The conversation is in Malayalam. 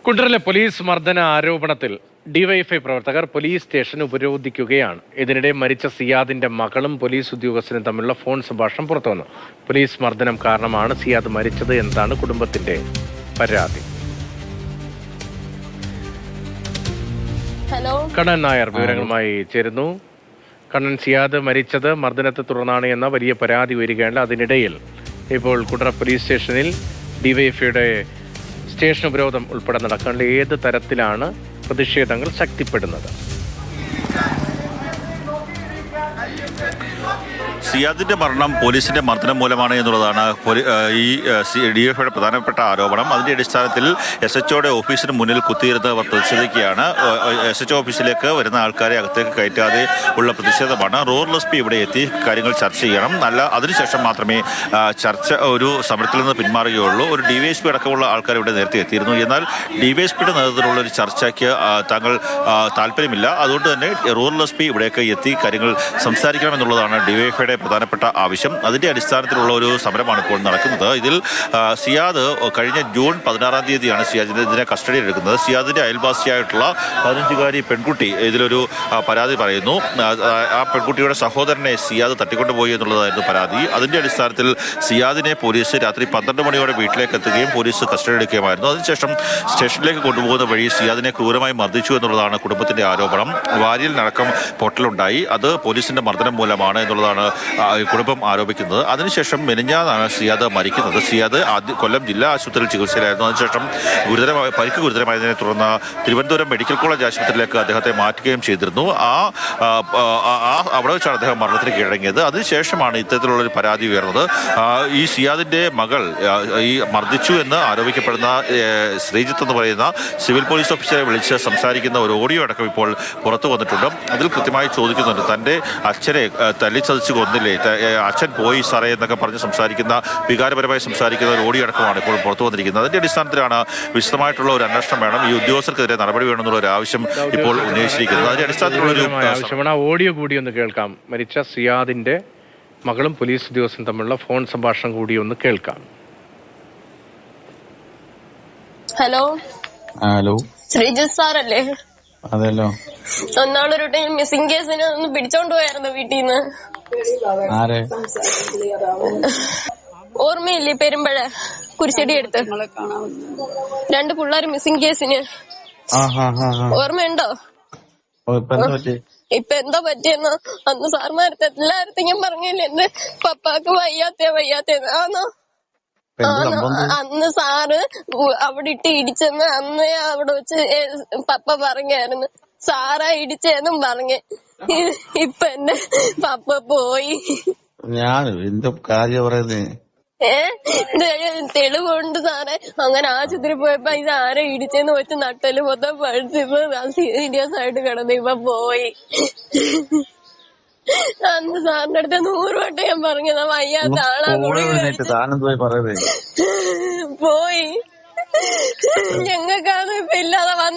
കുണ്ടറയിലെ പോലീസ് മർദ്ദന ആരോപണത്തിൽ ഡിവൈഎഫ്ഐ പ്രവർത്തകർ പോലീസ് സ്റ്റേഷൻ ഉപരോധിക്കുകയാണ്. ഇതിനിടെ മരിച്ച സിയാദിന്റെ മകളും പോലീസ് ഉദ്യോഗസ്ഥനും തമ്മിലുള്ള ഫോൺ സംഭാഷണം പുറത്തുവന്നു. പോലീസ് മർദ്ദനം കാരണമാണ് സിയാദ് മരിച്ചത് എന്നതാണ് കുടുംബത്തിന്റെ പരാതി. കണ്ണൻ നായർ വിവരങ്ങളുമായി ചേരുന്നു. കണ്ണൻ, സിയാദ് മരിച്ചത് മർദ്ദനത്തെ തുടർന്നാണ് എന്ന വലിയ പരാതി ഉയരുകയാണ്. അതിനിടയിൽ ഇപ്പോൾ കുണ്ടറ പോലീസ് സ്റ്റേഷനിൽ ഡിവൈഎഫ്ഐയുടെ സ്റ്റേഷൻ ഉപരോധം ഉൾപ്പെടെ നടക്കാനുള്ള ഏത് തരത്തിലാണ് പ്രതിഷേധങ്ങൾ ശക്തിപ്പെടുന്നത്? സിയാദിന്റെ മരണം പോലീസിന്റെ മർദ്ദനം മൂലമാണ് എന്നുള്ളതാണ് ഈ ഡിവൈഎഫ്ഐയുടെ പ്രധാനപ്പെട്ട ആരോപണം. അതിന്റെ അടിസ്ഥാനത്തിൽ SHOയുടെ ഓഫീസിന് മുന്നിൽ കുത്തിയിരുന്നവർ പ്രതിഷേധിക്കുകയാണ്. SHO ഓഫീസിലേക്ക് വരുന്ന ആൾക്കാരെ അകത്തേക്ക് കയറ്റാതെ ഉള്ള പ്രതിഷേധമാണ്. റൂറൽ SP ഇവിടെ എത്തി കാര്യങ്ങൾ ചർച്ച ചെയ്യണം, അതിനുശേഷം മാത്രമേ ചർച്ച ഒരു സമരത്തിൽ നിന്ന് പിന്മാറുകയുള്ളൂ. ഒരു DYSP അടക്കമുള്ള ആൾക്കാർ ഇവിടെ നേരത്തെ എത്തിയിരുന്നു. എന്നാൽ DYSPയുടെ നേതൃത്വത്തിലുള്ള ഒരു ചർച്ചയ്ക്ക് തങ്ങൾ താല്പര്യമില്ല. അതുകൊണ്ട് തന്നെ റൂറൽ SP ഇവിടേക്ക് എത്തി കാര്യങ്ങൾ സംസാരിക്കണമെന്നുള്ളതാണ് ഡിവൈഎഫ്ഐയുടെ പ്രധാനപ്പെട്ട ആവശ്യം. അതിന്റെ അടിസ്ഥാനത്തിലുള്ള ഒരു സമരമാണ് ഇപ്പോൾ നടക്കുന്നത്. ഇതിൽ സിയാദ് കഴിഞ്ഞ ജൂൺ 16-ാം തീയതിയാണ് സിയാദിനെ കസ്റ്റഡിയിൽ എടുക്കുന്നത്. സിയാദിന്റെ അയൽവാസിയായിട്ടുള്ള 15-കാരി പെൺകുട്ടി ഇതിലൊരു പരാതി പറയുന്നു. ആ പെൺകുട്ടിയുടെ സഹോദരനെ സിയാദ് തട്ടിക്കൊണ്ടുപോയി എന്നുള്ളതായിരുന്നു പരാതി. അതിന്റെ അടിസ്ഥാനത്തിൽ സിയാദിനെ പോലീസ് രാത്രി 12 മണിയോടെ വീട്ടിലേക്ക് എത്തുകയും പോലീസ് കസ്റ്റഡി എടുക്കുകയുമായിരുന്നു. അതിനുശേഷം സ്റ്റേഷനിലേക്ക് കൊണ്ടുപോകുന്ന വഴി സിയാദിനെ ക്രൂരമായി മർദ്ദിച്ചു എന്നുള്ളതാണ് കുടുംബത്തിന്റെ ആരോപണം. വാരിയലിനടക്കം പൊട്ടലുണ്ടായി, അത് പോലീസിന്റെ മർദ്ദനം മൂലമാണ് എന്നുള്ളതാണ് കുടുംബം ആരോപിക്കുന്നത്. അതിനുശേഷം മെനിഞ്ഞാന്നാണ് സിയാദ് മരിക്കുന്നത്. സിയാദ് കൊല്ലം ജില്ലാ ആശുപത്രിയിൽ ചികിത്സയിലായിരുന്നു. അതിനുശേഷം പരിക്ക് ഗുരുതരമായതിനെ തുടർന്ന് തിരുവനന്തപുരം മെഡിക്കൽ കോളേജ് ആശുപത്രിയിലേക്ക് അദ്ദേഹത്തെ മാറ്റുകയും ചെയ്തിരുന്നു. അവിടെ വെച്ചാണ് അദ്ദേഹം മരണത്തിന് കീഴടങ്ങിയത്. അതിനുശേഷമാണ് ഇത്തരത്തിലുള്ളൊരു പരാതി ഉയർന്നത്. ഈ സിയാദിന്റെ മകൾ ഈ മർദ്ദിച്ചു എന്ന് ആരോപിക്കപ്പെടുന്ന ശ്രീജിത്ത് എന്ന് പറയുന്ന സിവിൽ പോലീസ് ഓഫീസറെ വിളിച്ച് സംസാരിക്കുന്ന ഒരു ഓഡിയോ അടക്കം ഇപ്പോൾ പുറത്തു വന്നിട്ടുണ്ട്. അതിൽ കൃത്യമായി ചോദിക്കുന്നുണ്ട്, തൻ്റെ അച്ഛനെ തല്ലിച്ചതച്ച് കൊന്നില്ലേ, അച്ഛൻ പോയി സാറേ എന്നൊക്കെ പറഞ്ഞ് സംസാരിക്കുന്ന, വികാരപരമായി സംസാരിക്കുന്ന ഒരു ഓഡിയോ അടക്കമാണ് ഇപ്പോൾ പുറത്തു വന്നിരിക്കുന്നത്. അതിന്റെ അടിസ്ഥാനത്തിലാണ് വിശദമായിട്ടുള്ള ഒരു അന്വേഷണം വേണം, ഈ ഉദ്യോഗസ്ഥർക്കെതിരെ നടപടി വേണമെന്നുള്ള ഒരു ആവശ്യം ഇപ്പോൾ ഉന്നയിച്ചിരിക്കുന്നത്. അതിന്റെ അടിസ്ഥാനത്തിലുള്ള ഒരു ഓഡിയോ കൂടി ഒന്ന് കേൾക്കാം. മരിച്ച സിയാദിന്റെ മകളും പോലീസ് ഉദ്യോഗസ്ഥനും തമ്മിലുള്ള ഫോൺ സംഭാഷണം കൂടി ഒന്ന് കേൾക്കാം. ഹലോ ഹലോ, ശ്രീജിത്ത് സാറല്ലേ? അതെല്ലോ. ഒന്നാളൊരു ടൈം മിസ്സിംഗ് കേസിന് ഒന്ന് പിടിച്ചോണ്ട് പോയായിരുന്നു വീട്ടിൽ നിന്ന്. ആരെ? ഓർമ്മയില്ലേ? പെരുമ്പഴ കുരിശടി എടുത്ത് 2 പിള്ളേർ മിസ്സിംഗ് കേസിന്. ഓർമ്മയുണ്ടോ? ഇപ്പൊ എന്താ പറ്റിയെന്നോ? അന്ന് സാർമാരത്തെ എല്ലായിടത്തും പറഞ്ഞില്ലേ എന്റെ പപ്പാക്ക് വയ്യാത്തേന്ന്. ആന്നോ? അന്ന് സാറ് അവിടെ ഇട്ട് ഇടിച്ചെന്ന് അന്ന് അവിടെ വെച്ച് പപ്പ പറഞ്ഞായിരുന്നു. സാറാ ഇടിച്ചെന്നും പറഞ്ഞ്. ഇപ്പൊ എന്റെ പപ്പ പോയി. ഞാൻ എന്തോ കാര്യം പറയുന്നത് തെളിവുണ്ട് സാറേ. അങ്ങനെ ആശുപത്രി പോയപ്പോ ഇത് ആരെ ഇടിച്ചെന്ന് വെച്ച് നട്ടല് മൊത്തം പഴുത്തിപ്പോ സീരിയസ് ആയിട്ട് കിടന്നു. ഇപ്പൊ പോയി. അന്ന് സാറിന്റെ അടുത്ത് 100 വട്ടം ഞാൻ പറഞ്ഞതാ വയ്യാത്ത ആളാ. പോയി. ഞങ്ങൾക്കാണ് ഇപ്പൊ ഇല്ലാതെ വന്നത്.